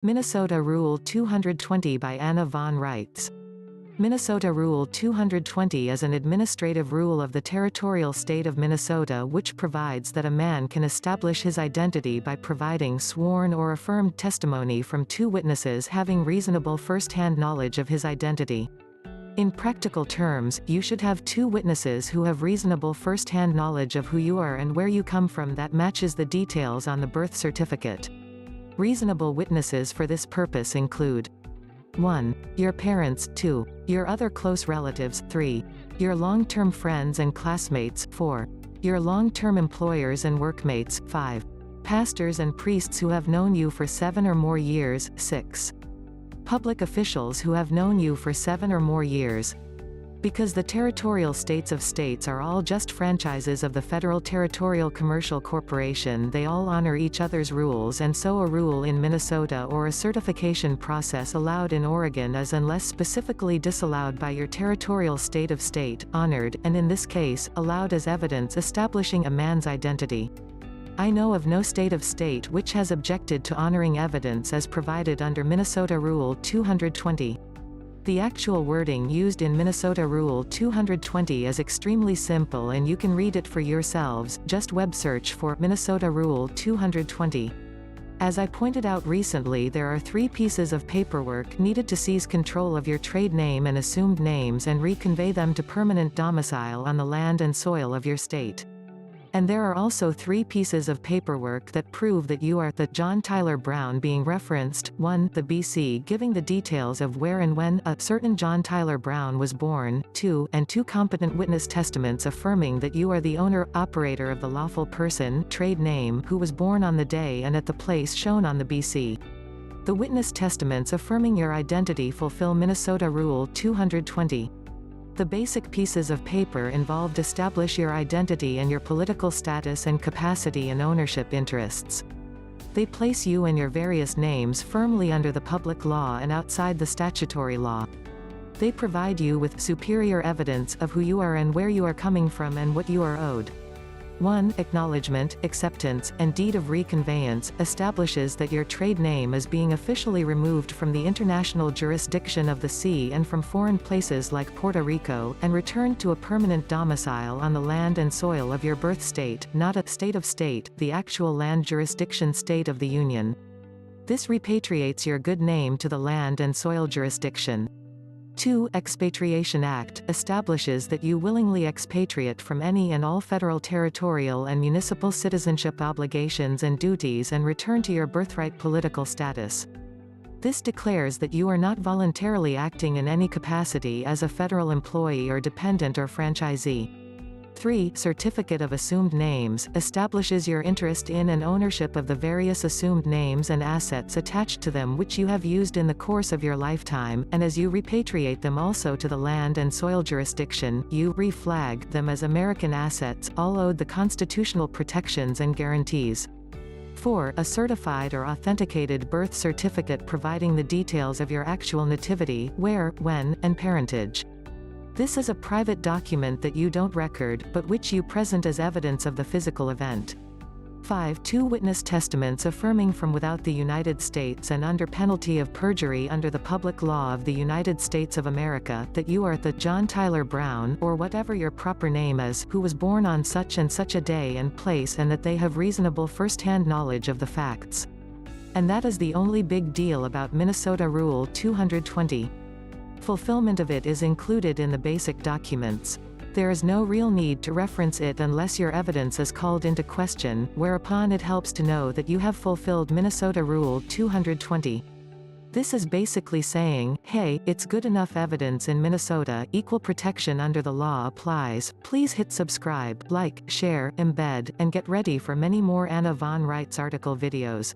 Minnesota Rule 220 by Anna von Reitz. Minnesota Rule 220 is an administrative rule of the Territorial State of Minnesota which provides that a man can establish his identity by providing sworn or affirmed testimony from two witnesses having reasonable first-hand knowledge of his identity. In practical terms, you should have two witnesses who have reasonable first-hand knowledge of who you are and where you come from that matches the details on the birth certificate. Reasonable witnesses for this purpose include 1. Your parents, 2. Your other close relatives, 3. Your long-term friends and classmates, 4. Your long-term employers and workmates, 5. Pastors and priests who have known you for 7 or more years, 6. Public officials who have known you for 7 or more years. Because the Territorial States of States are all just franchises of the Federal Territorial Commercial Corporation, they all honor each other's rules, and so a rule in Minnesota or a certification process allowed in Oregon is, unless specifically disallowed by your Territorial State of State, honored, and in this case, allowed as evidence establishing a man's identity. I know of no state of state which has objected to honoring evidence as provided under Minnesota Rule 220. The actual wording used in Minnesota Rule 220 is extremely simple and you can read it for yourselves, just web search for Minnesota Rule 220. As I pointed out recently, there are 3 pieces of paperwork needed to seize control of your trade name and assumed names and reconvey them to permanent domicile on the land and soil of your state. And there are also 3 pieces of paperwork that prove that you are the John Tyler Brown being referenced. 1. The BC giving the details of where and when a certain John Tyler Brown was born. 2. And 2 competent witness testaments affirming that you are the owner-operator of the lawful person, trade name, who was born on the day and at the place shown on the BC. The witness testaments affirming your identity fulfill Minnesota Rule 220. The basic pieces of paper involved establish your identity and your political status and capacity and ownership interests. They place you and your various names firmly under the public law and outside the statutory law. They provide you with superior evidence of who you are and where you are coming from and what you are owed. 1. Acknowledgement, acceptance, and deed of reconveyance establishes that your trade name is being officially removed from the international jurisdiction of the sea and from foreign places like Puerto Rico, and returned to a permanent domicile on the land and soil of your birth state, not a state of state, the actual land jurisdiction state of the Union. This repatriates your good name to the land and soil jurisdiction. 2. Expatriation Act establishes that you willingly expatriate from any and all federal, territorial, and municipal citizenship obligations and duties and return to your birthright political status. This declares that you are not voluntarily acting in any capacity as a federal employee or dependent or franchisee. 3. Certificate of Assumed Names establishes your interest in and ownership of the various assumed names and assets attached to them which you have used in the course of your lifetime, and as you repatriate them also to the land and soil jurisdiction, you re-flag them as American assets, all owed the constitutional protections and guarantees. 4. A certified or authenticated birth certificate providing the details of your actual nativity, where, when, and parentage. This is a private document that you don't record, but which you present as evidence of the physical event. 5. 2 witness testaments affirming from without the United States and under penalty of perjury under the public law of the United States of America that you are the John Tyler Brown, or whatever your proper name is, who was born on such and such a day and place, and that they have reasonable first-hand knowledge of the facts. And that is the only big deal about Minnesota Rule 220. Fulfillment of it is included in the basic documents. There is no real need to reference it unless your evidence is called into question, whereupon it helps to know that you have fulfilled Minnesota Rule 220. This is basically saying, hey, it's good enough evidence in Minnesota, equal protection under the law applies. Please hit subscribe, like, share, embed, and get ready for many more Anna von Reitz article videos.